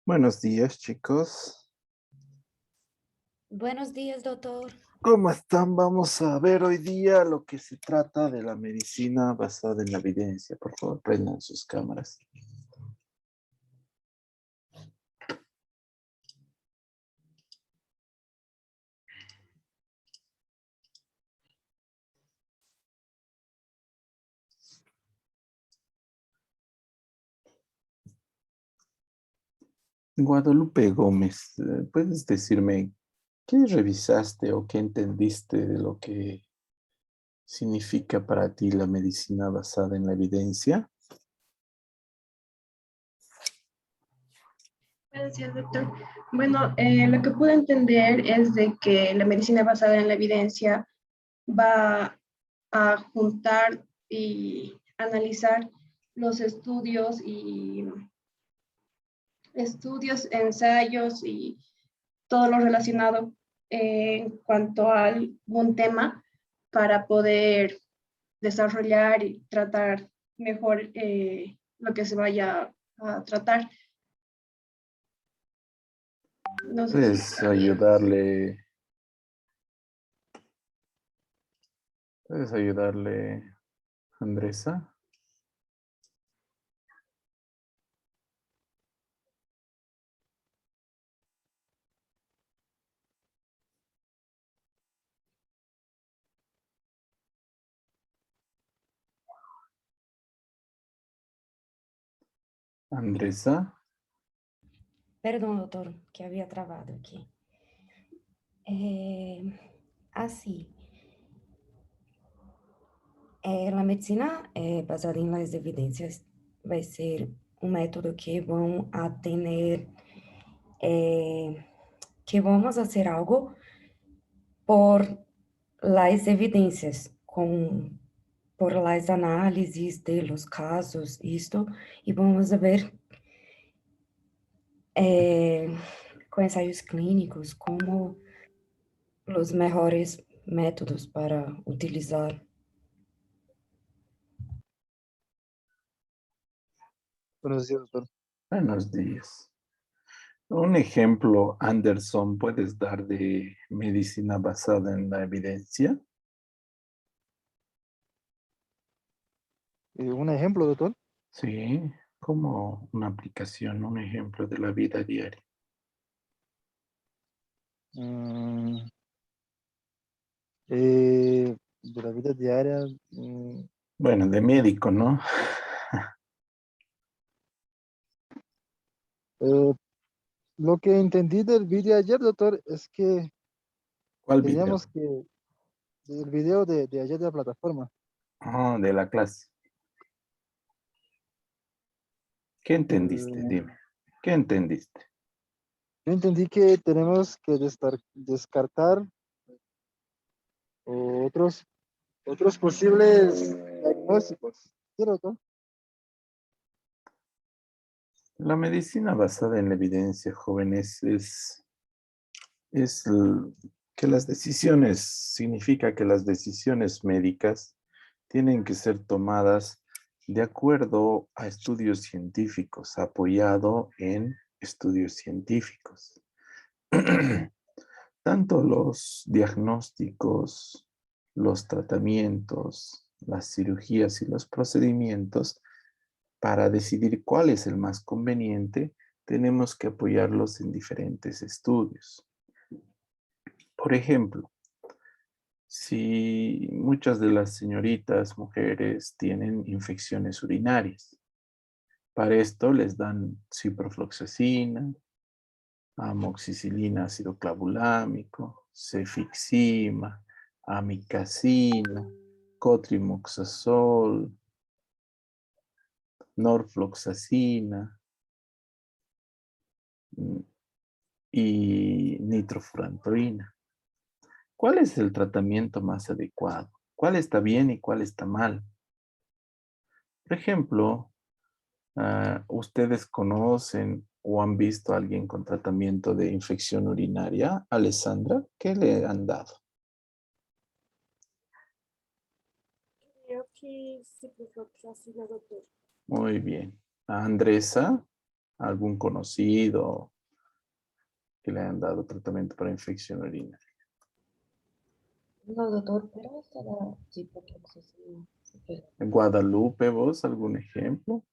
Buenos días, chicos. Buenos días, doctor. ¿Cómo están? Vamos a ver hoy día lo que se trata de la medicina basada en la evidencia. Por favor, prendan sus cámaras. Guadalupe Gómez, ¿puedes decirme qué revisaste o qué entendiste de lo que significa para ti la medicina basada en la evidencia? Gracias, doctor. Bueno, lo que pude entender es de que la medicina basada en la evidencia va a juntar y analizar los ensayos y todo lo relacionado en cuanto a algún tema para poder desarrollar y tratar mejor lo que se vaya a tratar. No sé si Puedes ayudarle, Andresa. Andresa. Perdón, doctor, que había trabado aquí. Así, la medicina basada en las evidencias va a ser un método que van a tener, que vamos a hacer algo por las evidencias, por las análisis de los casos, esto, y vamos a ver com ensaios clínicos como os melhores métodos para utilizar. Buenos días, doctor. Buenos días. Un ejemplo, Anderson, ¿puedes dar de medicina basada en la evidencia? Un ejemplo, doctor. Sí, como una aplicación, un ejemplo de la vida diaria. Mm, de la vida diaria. Bueno, de médico, ¿no? Eh, lo que entendí del video ayer, doctor, es que ¿Cuál video? teníamos que, el video de ayer de la plataforma, Oh, de la clase. ¿Qué entendiste? eh, Dime. ¿Qué entendiste? yo entendí que tenemos que descartar otros posibles diagnósticos. ¿Sí, doctor? La medicina basada en la evidencia, jóvenes, es que las decisiones, significa que las decisiones médicas tienen que ser tomadas de acuerdo a estudios científicos, apoyado en estudios científicos. Tanto los diagnósticos, los tratamientos, las cirugías y los procedimientos, para decidir cuál es el más conveniente, tenemos que apoyarlos en diferentes estudios. Por ejemplo, si muchas de las señoritas, mujeres, tienen infecciones urinarias, para esto les dan ciprofloxacina, amoxicilina ácido clavulámico, cefixima, amikacina, cotrimoxazol, norfloxacina y nitrofurantoína. ¿Cuál es el tratamiento más adecuado? ¿Cuál está bien y cuál está mal? Por ejemplo, ¿ustedes conocen o han visto a alguien con tratamiento de infección urinaria? Alessandra, ¿qué le han dado? Creo que ciprofloxacina, doctor. Muy bien. ¿A Andresa? algún conocido que le han dado tratamiento para infección urinaria. No, doctor, pero esta era ciprofloxacina. En Guadalupe, ¿vos algún ejemplo?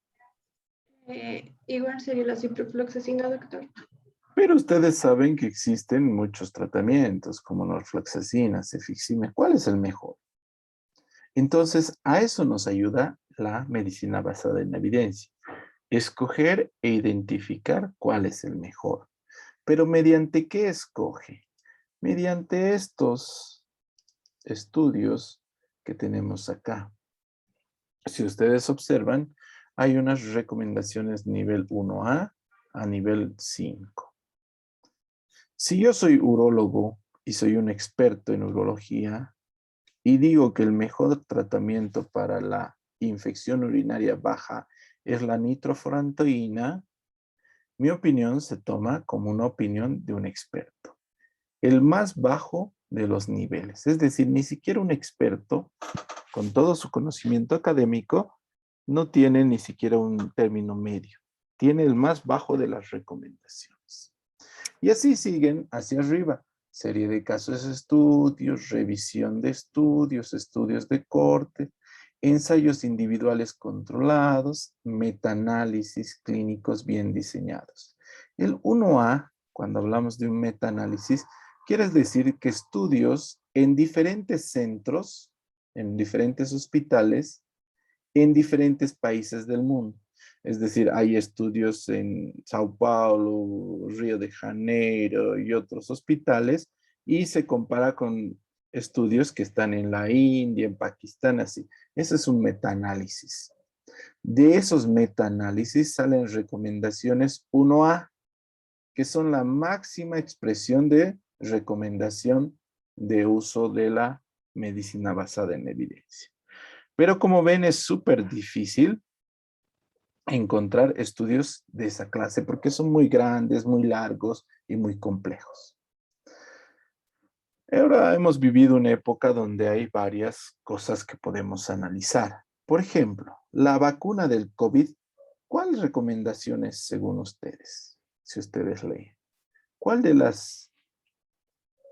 Igual sería la ciprofloxacina, doctor. Pero ustedes saben que existen muchos tratamientos como norfloxacina, cefixime. ¿Cuál es el mejor? Entonces, a eso nos ayuda la medicina basada en evidencia. Escoger e identificar cuál es el mejor. Pero ¿mediante qué escoge? Mediante estos estudios que tenemos acá. Si ustedes observan, hay unas recomendaciones nivel 1A a nivel 5. Si yo soy urólogo y soy un experto en urología y digo que el mejor tratamiento para la infección urinaria baja es la nitrofurantoína, mi opinión se toma como una opinión de un experto. El más bajo de los niveles. Es decir, ni siquiera un experto, con todo su conocimiento académico, no tiene ni siquiera un término medio. Tiene el más bajo de las recomendaciones. Y así siguen hacia arriba. Serie de casos de estudios, revisión de estudios, estudios de corte, ensayos individuales controlados, metaanálisis clínicos bien diseñados. El 1A, cuando hablamos de un metaanálisis, quiere decir que estudios en diferentes centros, en diferentes hospitales, en diferentes países del mundo. Es decir, hay estudios en Sao Paulo, Río de Janeiro y otros hospitales y se compara con estudios que están en la India, en Pakistán, así. Ese es un metaanálisis. De esos metaanálisis salen recomendaciones 1A, que son la máxima expresión de recomendación de uso de la medicina basada en evidencia. Pero como ven, es súper difícil encontrar estudios de esa clase porque son muy grandes, muy largos y muy complejos. Ahora hemos vivido una época donde hay varias cosas que podemos analizar. Por ejemplo, la vacuna del COVID, ¿cuáles recomendaciones según ustedes? Si ustedes leen. ¿Cuál de las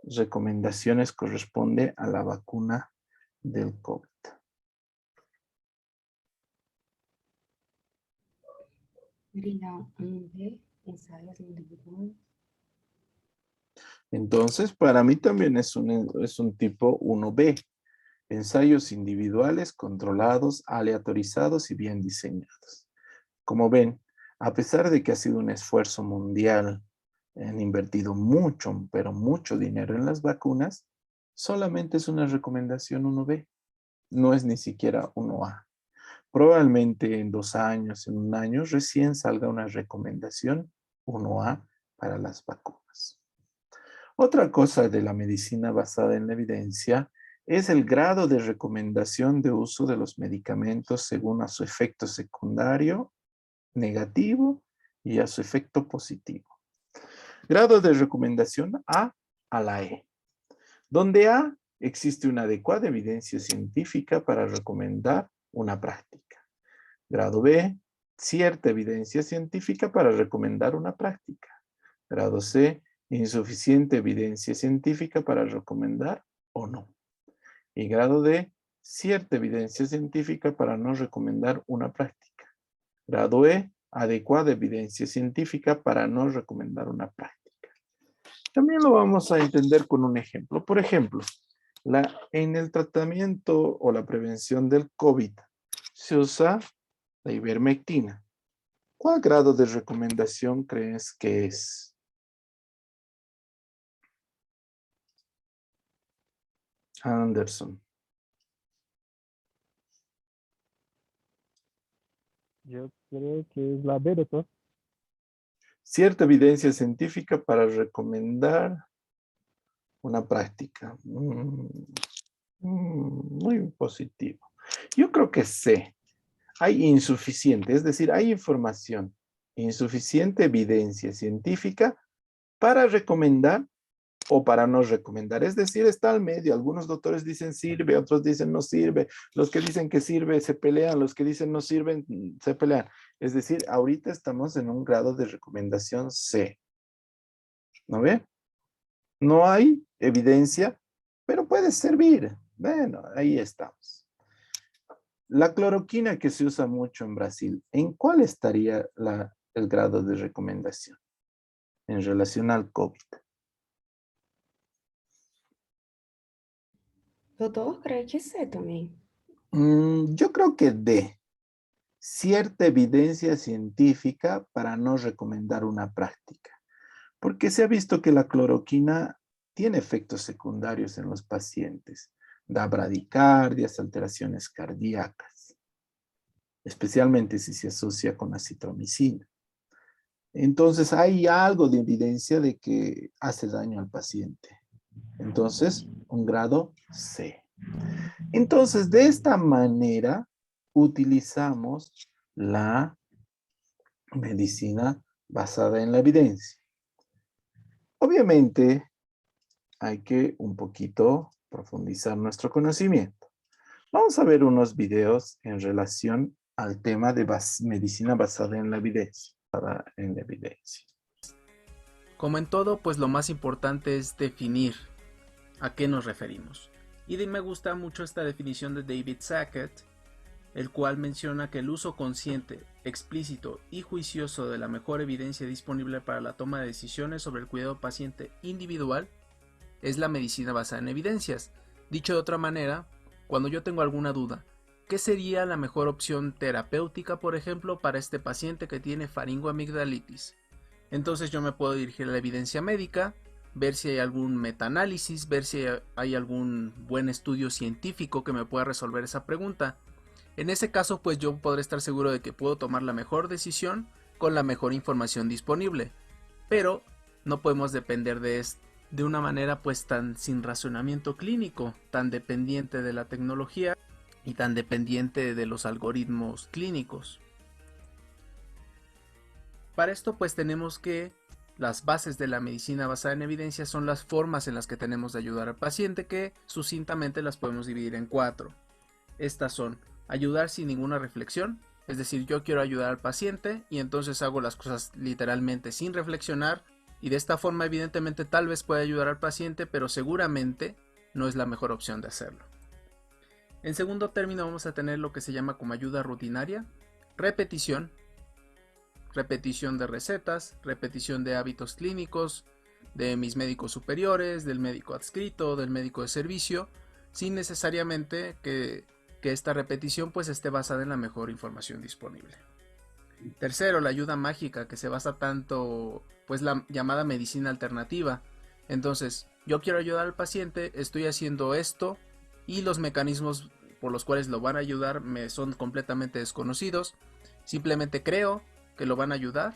recomendaciones corresponde a la vacuna del COVID? Sería un B, ensayos individuales. Entonces, para mí también es un tipo 1B. Ensayos individuales, controlados, aleatorizados y bien diseñados. Como ven, a pesar de que ha sido un esfuerzo mundial, han invertido mucho, pero mucho dinero en las vacunas, solamente es una recomendación 1B. No es ni siquiera 1A. Probablemente en 2 años, en 1 año, recién salga una recomendación 1A para las vacunas. Otra cosa de la medicina basada en la evidencia es el grado de recomendación de uso de los medicamentos según a su efecto secundario, negativo y a su efecto positivo. Grado de recomendación A la E, donde A existe una adecuada evidencia científica para recomendar una práctica. Grado B, cierta evidencia científica para recomendar una práctica. Grado C, insuficiente evidencia científica para recomendar o no. Y grado D, cierta evidencia científica para no recomendar una práctica. Grado E, adecuada evidencia científica para no recomendar una práctica. También lo vamos a entender con un ejemplo. Por ejemplo, en el tratamiento o la prevención del COVID se usa la ivermectina. ¿Cuál grado de recomendación crees que es? Anderson. Yo creo que es la B, doctor. Cierta evidencia científica para recomendar una práctica. Muy positivo. Yo creo que C. Hay insuficiente, es decir, hay información, insuficiente evidencia científica para recomendar o para no recomendar. Es decir, está al medio. Algunos doctores dicen sirve, otros dicen no sirve. Los que dicen que sirve se pelean, los que dicen no sirven se pelean. Es decir, ahorita estamos en un grado de recomendación C. ¿No ve? No hay evidencia, pero puede servir. Bueno, ahí estamos. La cloroquina que se usa mucho en Brasil, ¿en cuál estaría el grado de recomendación en relación al COVID? Doutor, creio que C também. Yo creo que D. Cierta evidencia científica para no recomendar una práctica. Porque se ha visto que la cloroquina tiene efectos secundarios en los pacientes. Da bradicardias, alteraciones cardíacas, especialmente si se asocia con acitromicina. Entonces hay algo de evidencia de que hace daño al paciente. Entonces, un grado C. Entonces, de esta manera, utilizamos la medicina basada en la evidencia. Obviamente, hay que un poquito profundizar nuestro conocimiento. Vamos a ver unos videos en relación al tema de medicina basada en la evidencia. Como en todo, pues lo más importante es definir a qué nos referimos. Y me gusta mucho esta definición de David Sackett, el cual menciona que el uso consciente, explícito y juicioso de la mejor evidencia disponible para la toma de decisiones sobre el cuidado paciente individual es la medicina basada en evidencias. Dicho de otra manera, cuando yo tengo alguna duda, ¿qué sería la mejor opción terapéutica, por ejemplo, para este paciente que tiene faringoamigdalitis? Entonces yo me puedo dirigir a la evidencia médica, ver si hay algún metaanálisis, ver si hay algún buen estudio científico que me pueda resolver esa pregunta. En ese caso, pues yo podré estar seguro de que puedo tomar la mejor decisión con la mejor información disponible. Pero no podemos depender de una manera pues tan sin razonamiento clínico, tan dependiente de la tecnología y tan dependiente de los algoritmos clínicos. Para esto pues tenemos que las bases de la medicina basada en evidencia son las formas en las que tenemos de ayudar al paciente, que sucintamente las podemos dividir en 4. Estas son: ayudar sin ninguna reflexión, es decir, yo quiero ayudar al paciente y entonces hago las cosas literalmente sin reflexionar, y de esta forma evidentemente tal vez pueda ayudar al paciente, pero seguramente no es la mejor opción de hacerlo. En segundo término vamos a tener lo que se llama como ayuda rutinaria, repetición de recetas, repetición de hábitos clínicos, de mis médicos superiores, del médico adscrito, del médico de servicio, sin necesariamente que esta repetición pues esté basada en la mejor información disponible. Tercero, la ayuda mágica, que se basa tanto pues la llamada medicina alternativa. Entonces, yo quiero ayudar al paciente, estoy haciendo esto y los mecanismos por los cuales lo van a ayudar me son completamente desconocidos. Simplemente creo que lo van a ayudar.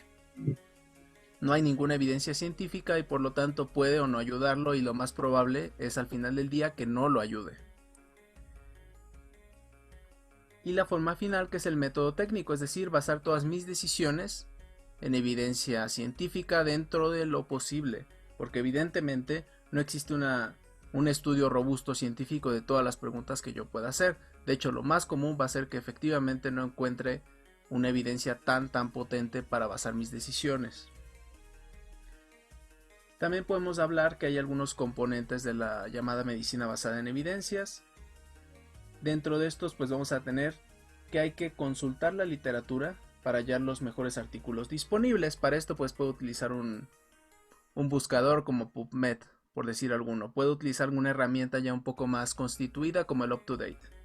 No hay ninguna evidencia científica y por lo tanto puede o no ayudarlo, y lo más probable es al final del día que no lo ayude. Y la forma final, que es el método técnico, es decir, basar todas mis decisiones en evidencia científica dentro de lo posible, porque evidentemente no existe un estudio robusto científico de todas las preguntas que yo pueda hacer. De hecho, lo más común va a ser que efectivamente no encuentre una evidencia tan potente para basar mis decisiones. También podemos hablar que hay algunos componentes de la llamada medicina basada en evidencias. Dentro de estos pues vamos a tener que hay que consultar la literatura para hallar los mejores artículos disponibles. Para esto pues puedo utilizar un buscador como PubMed, por decir alguno. Puedo utilizar una herramienta ya un poco más constituida como el UpToDate.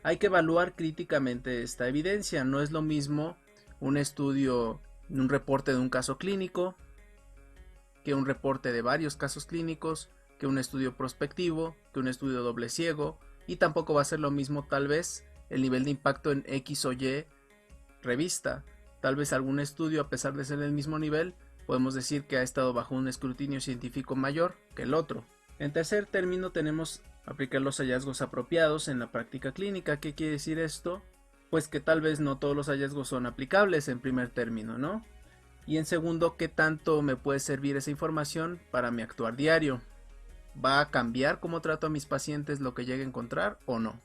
Hay que evaluar críticamente esta evidencia. No es lo mismo un estudio, un reporte de un caso clínico, que un reporte de varios casos clínicos, que un estudio prospectivo, que un estudio doble ciego, y tampoco va a ser lo mismo tal vez el nivel de impacto en X o Y revista. Tal vez algún estudio, a pesar de ser del mismo nivel, podemos decir que ha estado bajo un escrutinio científico mayor que el otro. En tercer término tenemos aplicar los hallazgos apropiados en la práctica clínica. ¿Qué quiere decir esto? Pues que tal vez no todos los hallazgos son aplicables en primer término, ¿no? Y en segundo, ¿qué tanto me puede servir esa información para mi actuar diario? ¿Va a cambiar cómo trato a mis pacientes lo que llegue a encontrar o no?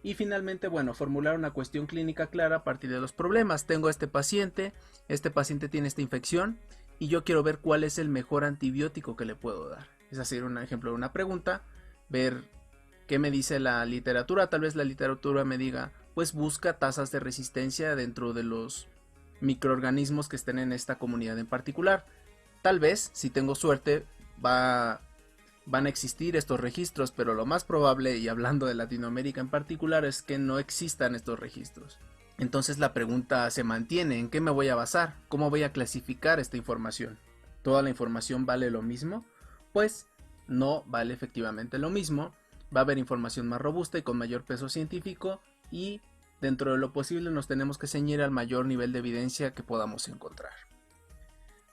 Y finalmente, bueno, formular una cuestión clínica clara a partir de los problemas. Tengo a este paciente tiene esta infección y yo quiero ver cuál es el mejor antibiótico que le puedo dar. Es hacer un ejemplo de una pregunta, ver qué me dice la literatura. Tal vez la literatura me diga, pues busca tasas de resistencia dentro de los microorganismos que estén en esta comunidad en particular. Tal vez, si tengo suerte, van a existir estos registros, pero lo más probable, y hablando de Latinoamérica en particular, es que no existan estos registros. Entonces la pregunta se mantiene: ¿en qué me voy a basar? ¿Cómo voy a clasificar esta información? ¿Toda la información vale lo mismo? Pues no vale efectivamente lo mismo. Va a haber información más robusta y con mayor peso científico, y dentro de lo posible nos tenemos que ceñir al mayor nivel de evidencia que podamos encontrar.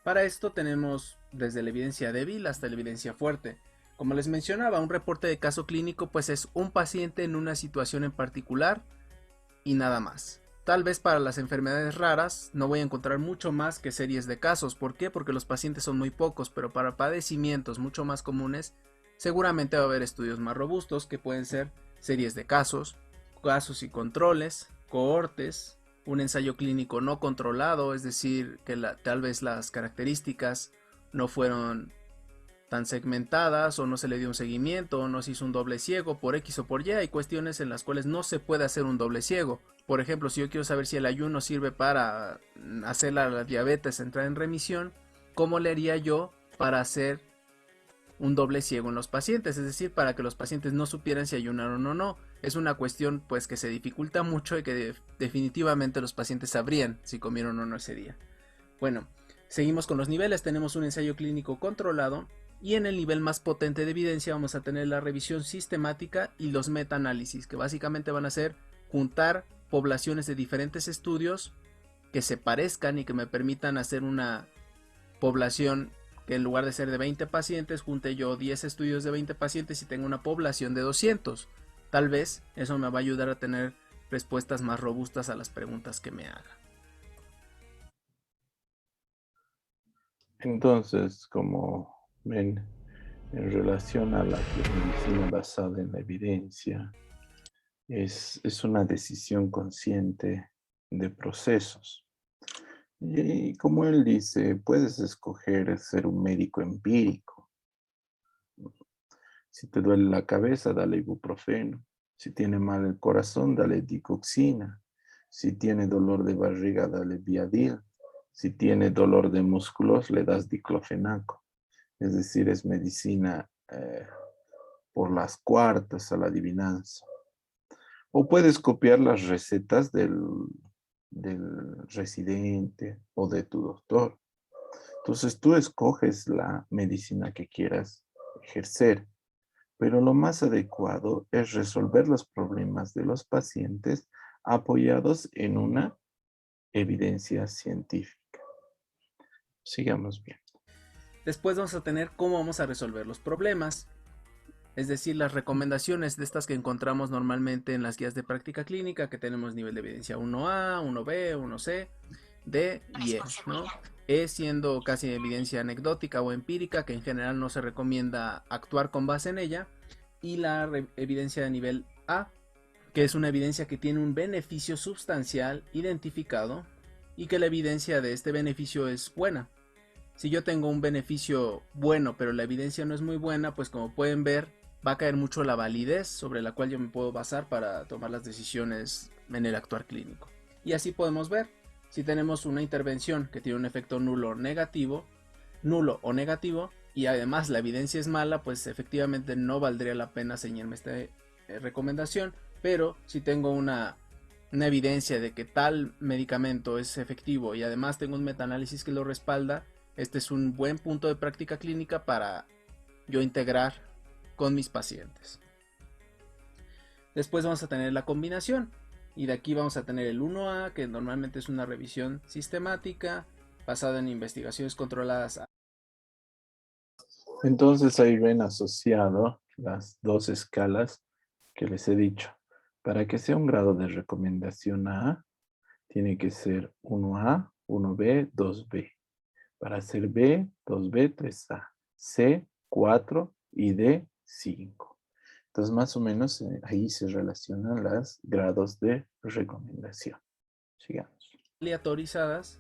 Para esto tenemos desde la evidencia débil hasta la evidencia fuerte. Como les mencionaba, un reporte de caso clínico pues es un paciente en una situación en particular y nada más. Tal vez para las enfermedades raras no voy a encontrar mucho más que series de casos. ¿Por qué? Porque los pacientes son muy pocos, pero para padecimientos mucho más comunes seguramente va a haber estudios más robustos que pueden ser series de casos, casos y controles, cohortes, un ensayo clínico no controlado, es decir, que tal vez las características no fueron tan segmentadas, o no se le dio un seguimiento, o no se hizo un doble ciego por X o por Y. Hay cuestiones en las cuales no se puede hacer un doble ciego. Por ejemplo, si yo quiero saber si el ayuno sirve para hacer la diabetes entrar en remisión, ¿cómo le haría yo para hacer un doble ciego en los pacientes? Es decir, para que los pacientes no supieran si ayunaron o no. Es una cuestión pues que se dificulta mucho y que definitivamente los pacientes sabrían si comieron o no ese día. Bueno, seguimos con los niveles. Tenemos un ensayo clínico controlado, y en el nivel más potente de evidencia vamos a tener la revisión sistemática y los metaanálisis, que básicamente van a ser juntar poblaciones de diferentes estudios que se parezcan y que me permitan hacer una población que en lugar de ser de 20 pacientes, junte yo 10 estudios de 20 pacientes y tengo una población de 200. Tal vez eso me va a ayudar a tener respuestas más robustas a las preguntas que me haga. Entonces, como ven, en relación a la medicina basada en la evidencia, es una decisión consciente de procesos. Y como él dice, puedes escoger ser un médico empírico. Si te duele la cabeza, dale ibuprofeno. Si tiene mal el corazón, dale digoxina. Si tiene dolor de barriga, dale Viadil. Si tiene dolor de músculos, le das diclofenaco. Es decir, es medicina por las cuartas a la adivinanza. O puedes copiar las recetas del residente o de tu doctor. Entonces tú escoges la medicina que quieras ejercer, pero lo más adecuado es resolver los problemas de los pacientes apoyados en una evidencia científica. Sigamos bien. Después vamos a tener cómo vamos a resolver los problemas, es decir, las recomendaciones de estas que encontramos normalmente en las guías de práctica clínica, que tenemos nivel de evidencia 1A, 1B, 1C, D y E, ¿no? E siendo casi evidencia anecdótica o empírica, que en general no se recomienda actuar con base en ella, y la evidencia de nivel A, que es una evidencia que tiene un beneficio sustancial identificado y que la evidencia de este beneficio es buena. Si yo tengo un beneficio bueno, pero la evidencia no es muy buena, pues como pueden ver, va a caer mucho la validez sobre la cual yo me puedo basar para tomar las decisiones en el actuar clínico. Y así podemos ver, si tenemos una intervención que tiene un efecto nulo o negativo, y además la evidencia es mala, pues efectivamente no valdría la pena ceñirme esta recomendación. Pero si tengo una evidencia de que tal medicamento es efectivo y además tengo un metaanálisis que lo respalda, este es un buen punto de práctica clínica para yo integrar con mis pacientes. Después vamos a tener la combinación, y de aquí vamos a tener el 1A, que normalmente es una revisión sistemática basada en investigaciones controladas. Entonces ahí ven asociado las dos escalas que les he dicho. Para que sea un grado de recomendación A, tiene que ser 1A, 1B, 2B. Para ser B, 2B, 3A. C, 4, y de 5. Entonces, más o menos ahí se relacionan los grados de recomendación. Sigamos. Aleatorizadas,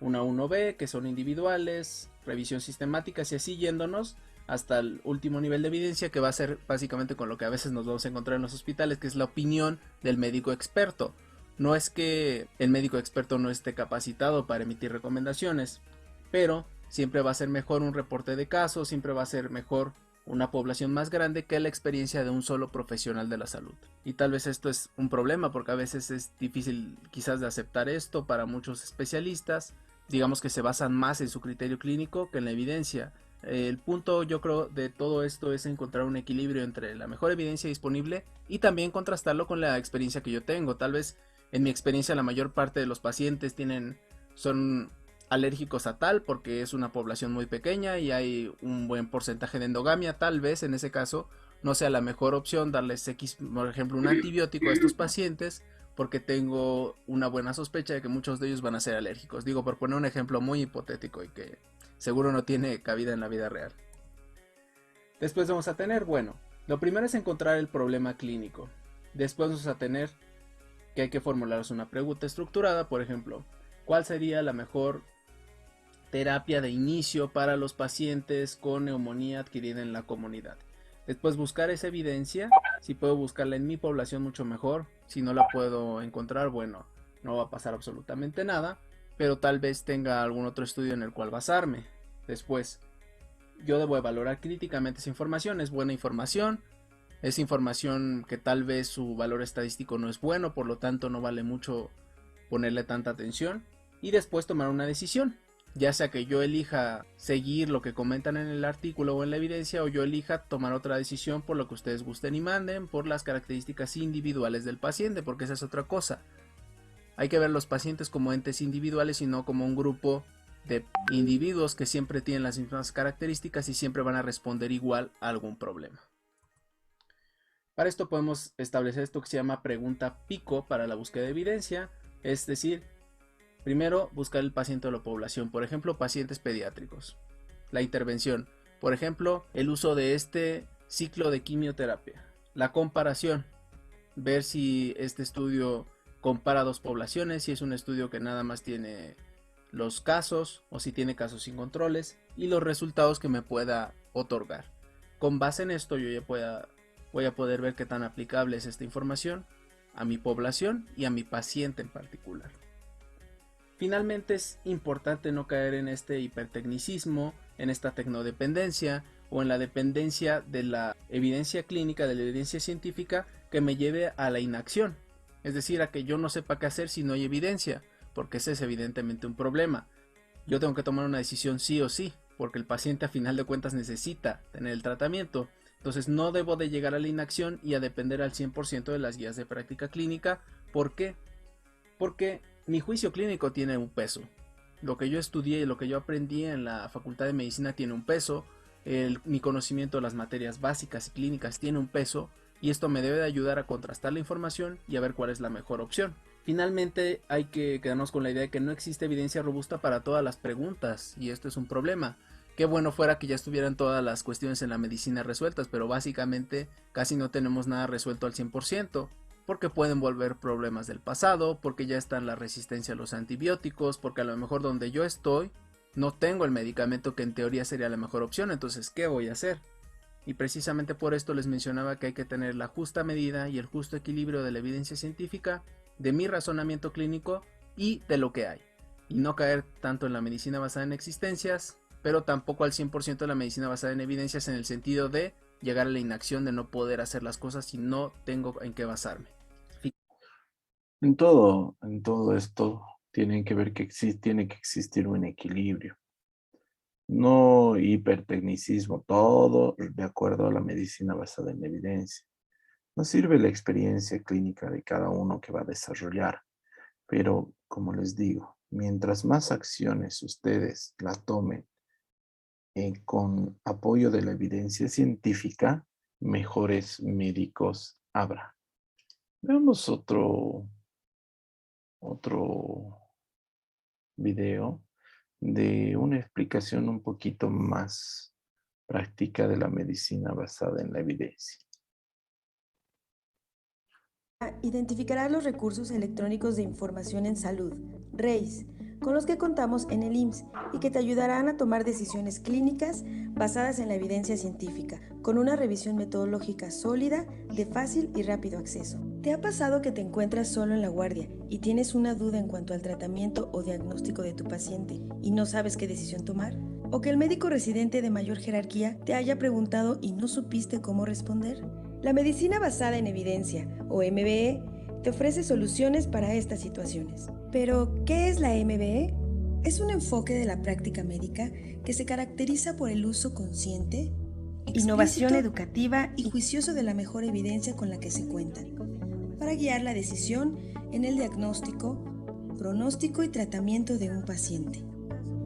1 a 1B, que son individuales, revisión sistemática, y así yéndonos hasta el último nivel de evidencia, que va a ser básicamente con lo que a veces nos vamos a encontrar en los hospitales, que es la opinión del médico experto. No es que el médico experto no esté capacitado para emitir recomendaciones, pero siempre va a ser mejor un reporte de casos, siempre va a ser mejor una población más grande que la experiencia de un solo profesional de la salud. Y tal vez esto es un problema porque a veces es difícil quizás de aceptar esto para muchos especialistas, digamos que se basan más en su criterio clínico que en la evidencia. El punto yo creo de todo esto es encontrar un equilibrio entre la mejor evidencia disponible y también contrastarlo con la experiencia que yo tengo. Tal vez en mi experiencia la mayor parte de los pacientes son alérgicos a tal porque es una población muy pequeña y hay un buen porcentaje de endogamia. Tal vez en ese caso no sea la mejor opción darles X, por ejemplo, un antibiótico a estos pacientes porque tengo una buena sospecha de que muchos de ellos van a ser alérgicos. Digo, por poner un ejemplo muy hipotético y que seguro no tiene cabida en la vida real. Después vamos a tener, bueno, lo primero es encontrar el problema clínico. Después vamos a tener que hay que formularse una pregunta estructurada, por ejemplo, ¿cuál sería la mejor terapia de inicio para los pacientes con neumonía adquirida en la comunidad? Después buscar esa evidencia, si puedo buscarla en mi población mucho mejor, si no la puedo encontrar, bueno, no va a pasar absolutamente nada, pero tal vez tenga algún otro estudio en el cual basarme. Después, yo debo valorar críticamente esa información, es buena información, es información que tal vez su valor estadístico no es bueno, por lo tanto no vale mucho ponerle tanta atención, y después tomar una decisión, ya sea que yo elija seguir lo que comentan en el artículo o en la evidencia, o yo elija tomar otra decisión por lo que ustedes gusten y manden, por las características individuales del paciente, porque esa es otra cosa. Hay que ver los pacientes como entes individuales y no como un grupo de individuos que siempre tienen las mismas características y siempre van a responder igual a algún problema. Para esto podemos establecer esto que se llama pregunta pico para la búsqueda de evidencia, es decir, primero buscar el paciente o la población, por ejemplo, pacientes pediátricos. La intervención, por ejemplo, el uso de este ciclo de quimioterapia. La comparación, ver si este estudio compara dos poblaciones, si es un estudio que nada más tiene los casos o si tiene casos sin controles y los resultados que me pueda otorgar. Con base en esto yo ya voy a poder ver qué tan aplicable es esta información a mi población y a mi paciente en particular. Finalmente es importante no caer en este hipertecnicismo, en esta tecnodependencia o en la dependencia de la evidencia clínica, de la evidencia científica que me lleve a la inacción. Es decir, a que yo no sepa qué hacer si no hay evidencia, porque ese es evidentemente un problema. Yo tengo que tomar una decisión sí o sí, porque el paciente a final de cuentas necesita tener el tratamiento. Entonces no debo de llegar a la inacción y a depender al 100% de las guías de práctica clínica. ¿Por qué? Porque mi juicio clínico tiene un peso. Lo que yo estudié y lo que yo aprendí en la Facultad de Medicina tiene un peso. Mi conocimiento de las materias básicas y clínicas tiene un peso. Y esto me debe de ayudar a contrastar la información y a ver cuál es la mejor opción. Finalmente hay que quedarnos con la idea de que no existe evidencia robusta para todas las preguntas. Y esto es un problema. Qué bueno fuera que ya estuvieran todas las cuestiones en la medicina resueltas, pero básicamente casi no tenemos nada resuelto al 100%. Porque pueden volver problemas del pasado, porque ya están la resistencia a los antibióticos, porque a lo mejor donde yo estoy no tengo el medicamento que en teoría sería la mejor opción, entonces ¿qué voy a hacer? Y precisamente por esto les mencionaba que hay que tener la justa medida y el justo equilibrio de la evidencia científica, de mi razonamiento clínico y de lo que hay. Y no caer tanto en la medicina basada en existencias, pero tampoco al 100% de la medicina basada en evidencias en el sentido de llegar a la inacción de no poder hacer las cosas si no tengo en qué basarme. En todo esto tienen que ver que tiene que existir un equilibrio. No hipertecnicismo, todo de acuerdo a la medicina basada en evidencia. Nos sirve la experiencia clínica de cada uno que va a desarrollar, pero como les digo, mientras más acciones ustedes la tomen con apoyo de la evidencia científica, mejores médicos habrá. Veamos otro video de una explicación un poquito más práctica de la medicina basada en la evidencia. Identificará los recursos electrónicos de información en salud, REIS, con los que contamos en el IMSS y que te ayudarán a tomar decisiones clínicas basadas en la evidencia científica, con una revisión metodológica sólida, de fácil y rápido acceso. ¿Te ha pasado que te encuentras solo en la guardia y tienes una duda en cuanto al tratamiento o diagnóstico de tu paciente y no sabes qué decisión tomar? ¿O que el médico residente de mayor jerarquía te haya preguntado y no supiste cómo responder? La medicina basada en evidencia, o MBE, te ofrece soluciones para estas situaciones. Pero, ¿qué es la MBE? Es un enfoque de la práctica médica que se caracteriza por el uso consciente, innovación educativa y juicioso de la mejor evidencia con la que se cuenta, para guiar la decisión en el diagnóstico, pronóstico y tratamiento de un paciente.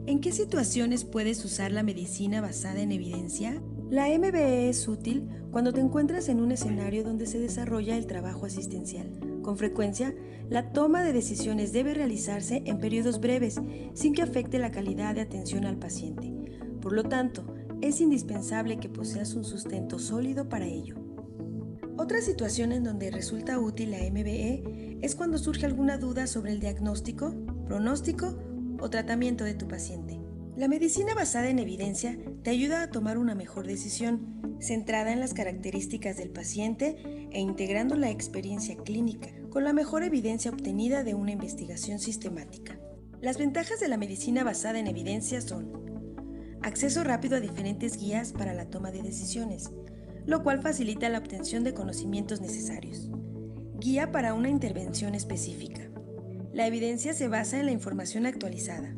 ¿En qué situaciones puedes usar la medicina basada en evidencia? La MBE es útil cuando te encuentras en un escenario donde se desarrolla el trabajo asistencial. Con frecuencia, la toma de decisiones debe realizarse en periodos breves, sin que afecte la calidad de atención al paciente. Por lo tanto, es indispensable que poseas un sustento sólido para ello. Otra situación en donde resulta útil la MBE es cuando surge alguna duda sobre el diagnóstico, pronóstico o tratamiento de tu paciente. La medicina basada en evidencia te ayuda a tomar una mejor decisión, centrada en las características del paciente e integrando la experiencia clínica con la mejor evidencia obtenida de una investigación sistemática. Las ventajas de la medicina basada en evidencia son acceso rápido a diferentes guías para la toma de decisiones, lo cual facilita la obtención de conocimientos necesarios. Guía para una intervención específica. La evidencia se basa en la información actualizada.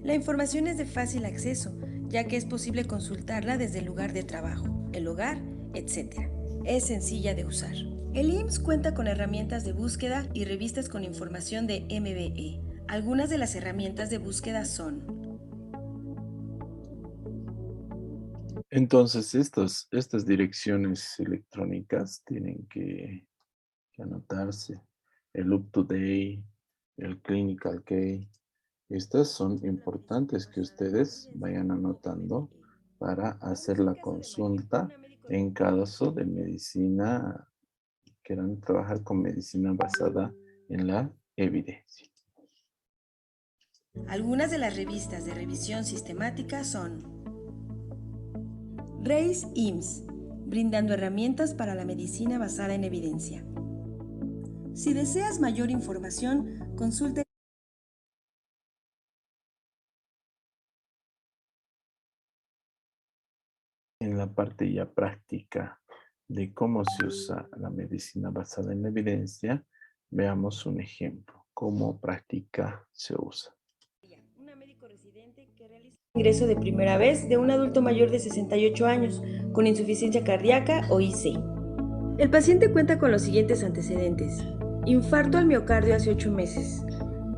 La información es de fácil acceso, ya que es posible consultarla desde el lugar de trabajo, el hogar, etc. Es sencilla de usar. El IMSS cuenta con herramientas de búsqueda y revistas con información de MBE. Algunas de las herramientas de búsqueda son: Entonces, estas direcciones electrónicas tienen que anotarse. El UpToDate, el Clinical Key. Estas son importantes que ustedes vayan anotando para hacer la consulta en caso de medicina, quieran trabajar con medicina basada en la evidencia. Algunas de las revistas de revisión sistemática son REIS IMSS, brindando herramientas para la medicina basada en evidencia. Si deseas mayor información, consulte En la parte ya práctica de cómo se usa la medicina basada en la evidencia, veamos un ejemplo, cómo práctica se usa. Una médico residente que realiza el ingreso de primera vez de un adulto mayor de 68 años con insuficiencia cardíaca o IC. El paciente cuenta con los siguientes antecedentes: infarto al miocardio hace 8 meses,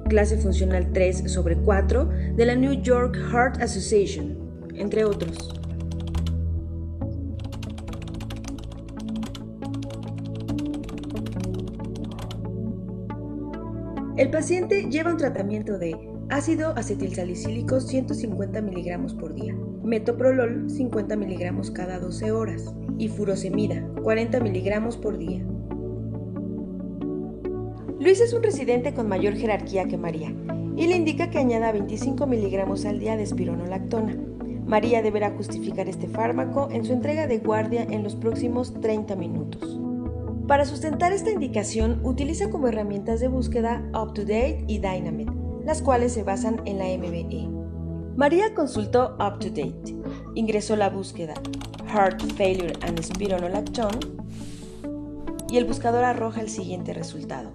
clase funcional 3/4 de la New York Heart Association, entre otros. El paciente lleva un tratamiento de ácido acetilsalicílico 150 miligramos por día, metoprolol 50 miligramos cada 12 horas y furosemida 40 miligramos por día. Luis es un residente con mayor jerarquía que María y le indica que añada 25 miligramos al día de espironolactona. María deberá justificar este fármaco en su entrega de guardia en los próximos 30 minutos. Para sustentar esta indicación, utiliza como herramientas de búsqueda UpToDate y Dynamite, las cuales se basan en la MBE. María consultó UpToDate, ingresó la búsqueda Heart Failure and Spironolactone y el buscador arroja el siguiente resultado.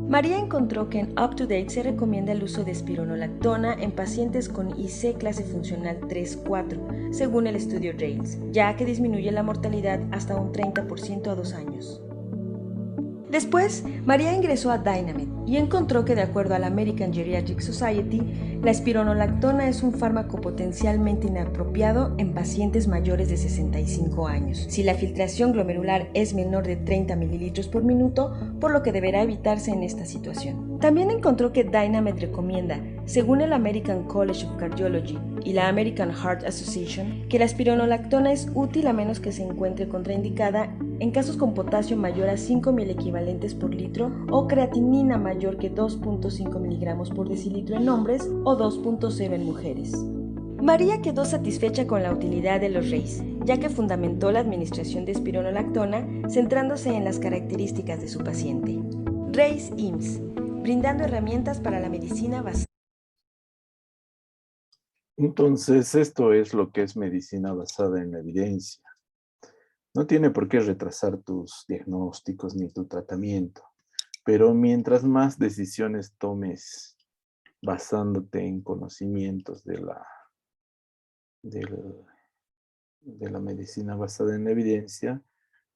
María encontró que en UpToDate se recomienda el uso de espironolactona en pacientes con IC clase funcional 3-4, según el estudio RAILS, ya que disminuye la mortalidad hasta un 30% a 2 años. Después, María ingresó a Dynamite y encontró que, de acuerdo a la American Geriatric Society, la espironolactona es un fármaco potencialmente inapropiado en pacientes mayores de 65 años, si la filtración glomerular es menor de 30 mililitros por minuto, por lo que deberá evitarse en esta situación. También encontró que Dynamed recomienda, según el American College of Cardiology y la American Heart Association, que la espironolactona es útil a menos que se encuentre contraindicada en casos con potasio mayor a 5 milequivalentes por litro o creatinina mayor que 2.5 miligramos por decilitro en hombres o 2.0 en mujeres. María quedó satisfecha con la utilidad de los RACE, ya que fundamentó la administración de espironolactona centrándose en las características de su paciente. RACE IMSS, brindando herramientas para la medicina basada. Entonces, esto es lo que es medicina basada en la evidencia. No tiene por qué retrasar tus diagnósticos ni tu tratamiento, pero mientras más decisiones tomes basándote en conocimientos de la medicina basada en la evidencia,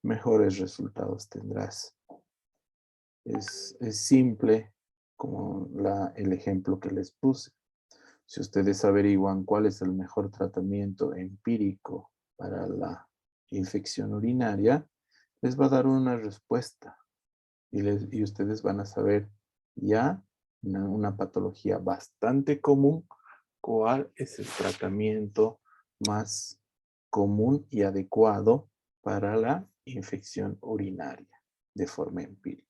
mejores resultados tendrás. Es simple como el ejemplo que les puse. Si ustedes averiguan cuál es el mejor tratamiento empírico para la infección urinaria, les va a dar una respuesta y ustedes van a saber ya una patología bastante común cuál es el tratamiento más común y adecuado para la infección urinaria de forma empírica.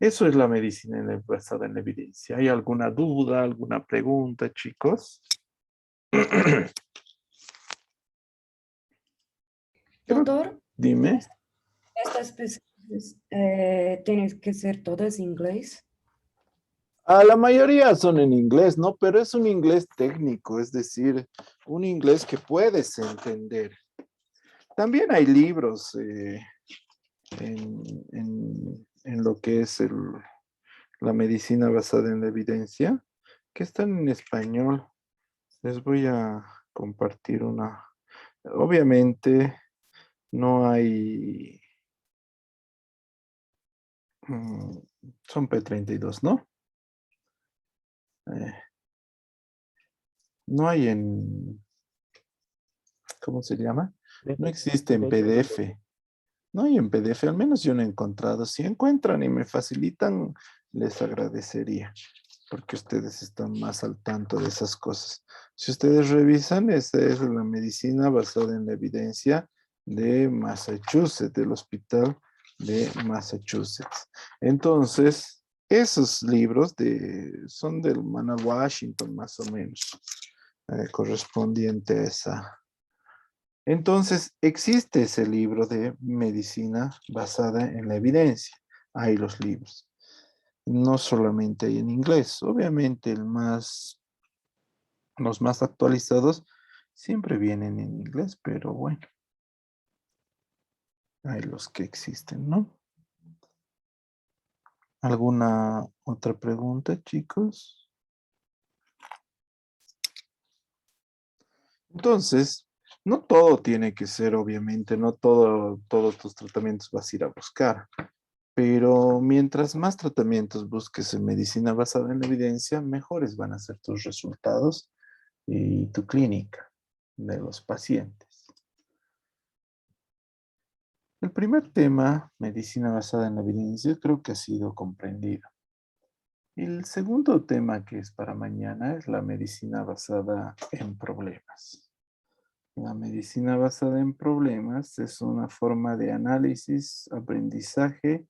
Eso es la medicina basada en la evidencia. ¿Hay alguna duda, alguna pregunta, chicos? Doctor, Dime. estas pesquisas tienen que ser todas en inglés. La mayoría son en inglés, ¿no? Pero es un inglés técnico, es decir, un inglés que puedes entender. También hay libros en lo que es la medicina basada en la evidencia, que están en español. Les voy a compartir una. Obviamente no hay. Son P32, ¿no? No hay en. ¿Cómo se llama? No existe en PDF. No hay en PDF, al menos yo no he encontrado. Si encuentran y me facilitan, les agradecería, porque ustedes están más al tanto de esas cosas. Si ustedes revisan, esta es la medicina basada en la evidencia de Massachusetts, del hospital de Massachusetts. Entonces, esos libros son del Manuel Washington, más o menos, correspondiente a esa. Entonces, existe ese libro de medicina basada en la evidencia. Hay los libros. No solamente hay en inglés. Obviamente, los más actualizados siempre vienen en inglés, pero bueno. Hay los que existen, ¿no? ¿Alguna otra pregunta, chicos? Entonces, no todo tiene que ser, obviamente, no todos tus tratamientos vas a ir a buscar. Pero mientras más tratamientos busques en medicina basada en la evidencia, mejores van a ser tus resultados y tu clínica de los pacientes. El primer tema, medicina basada en la evidencia, creo que ha sido comprendido. El segundo tema que es para mañana es la medicina basada en problemas. La medicina basada en problemas es una forma de análisis, aprendizaje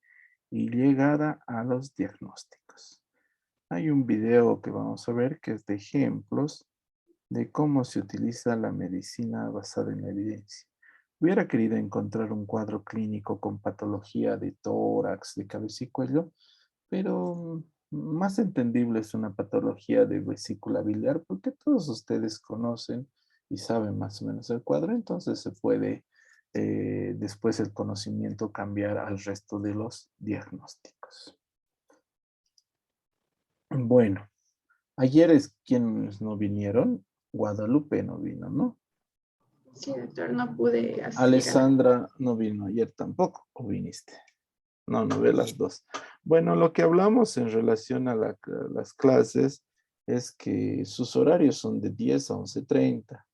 y llegada a los diagnósticos. Hay un video que vamos a ver que es de ejemplos de cómo se utiliza la medicina basada en la evidencia. Hubiera querido encontrar un cuadro clínico con patología de tórax, de cabeza y cuello, pero más entendible es una patología de vesícula biliar porque todos ustedes conocen y saben más o menos el cuadro, entonces se puede después el conocimiento cambiar al resto de los diagnósticos. Bueno, ayer es quienes no vinieron, Guadalupe no vino, ¿no? Sí, doctor, no pude asistir. Alessandra no vino ayer tampoco, ¿o viniste? No, no ve las dos. Bueno, lo que hablamos en relación a las clases es que sus horarios son de 10 a 11:30.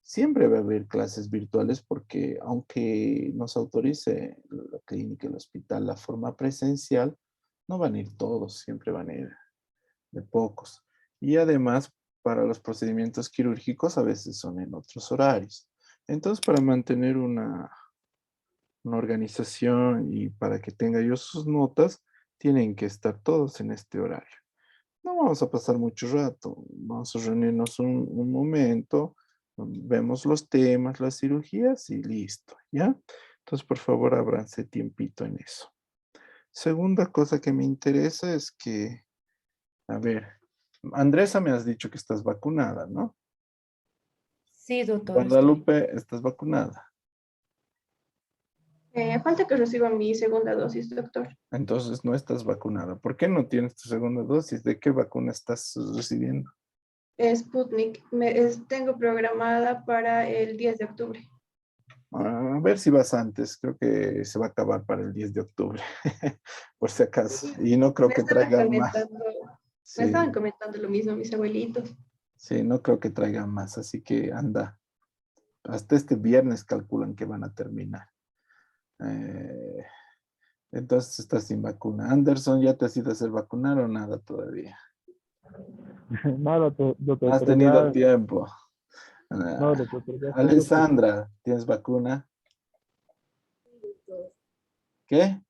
Siempre va a haber clases virtuales porque aunque nos autorice la clínica, el hospital, la forma presencial, No van a ir todos, siempre van a ir de pocos. Y además, para los procedimientos quirúrgicos a veces son en otros horarios. Entonces, para mantener una organización y para que tenga yo sus notas, tienen que estar todos en este horario. No vamos a pasar mucho rato, vamos a reunirnos un momento, vemos los temas, las cirugías y listo, ¿ya? Entonces, por favor, ábranse tiempito en eso. Segunda cosa que me interesa es que, a ver, Andresa, me has dicho que estás vacunada, ¿no? Sí, doctor, estoy. Guadalupe, estás vacunada. Falta que reciba mi segunda dosis, doctor. Entonces no estás vacunada. ¿Por qué no tienes tu segunda dosis? ¿De qué vacuna estás recibiendo? Sputnik. Tengo programada para el 10 de octubre. A ver si vas antes. Creo que se va a acabar para el 10 de octubre. Por si acaso. Y no creo Me que estaban traigan más. comentando, Sí, me estaban comentando lo mismo mis abuelitos. sí, no creo que traigan más. Así que anda. Hasta este viernes calculan que van a terminar. Entonces estás sin vacuna. Anderson, ¿ya te has ido a hacer vacunar o nada todavía? No, doctor, No has pero tenido ya, tiempo. no, doctor, pero ya estoy vacunado. Alessandra, ¿tienes vacuna? ¿Qué?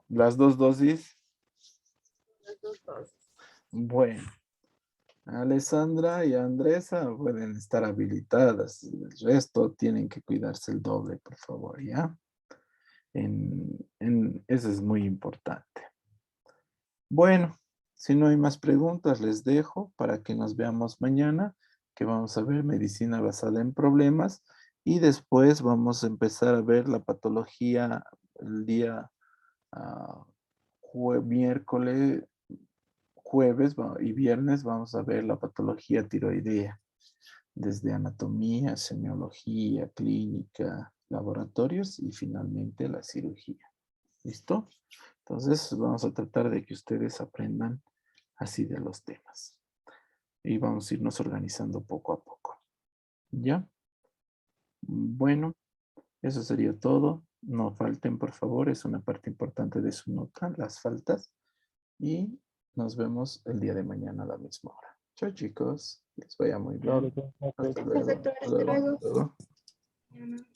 ¿Las dos dosis? Bueno, Alessandra y Andresa pueden estar habilitadas. El resto tienen que cuidarse el doble, por favor, ¿ya? Eso es muy importante. Bueno, si no hay más preguntas, les dejo para que nos veamos mañana, que vamos a ver medicina basada en problemas y después vamos a empezar a ver la patología el día ah, miércoles, y viernes vamos a ver la patología tiroidea, desde anatomía, semiología, clínica, laboratorios y finalmente la cirugía. ¿Listo? Entonces vamos a tratar de que ustedes aprendan así de los temas. Y vamos a irnos organizando poco a poco. ¿Ya? Bueno, eso sería todo. No falten, por favor. Es una parte importante de su nota, las faltas. Y nos vemos el día de mañana a la misma hora. Chao, chicos. Les vaya muy Chao, bien. doctor. Hasta Gracias, luego. doctor. Hasta Hasta luego. luego. Hasta luego. Mañana.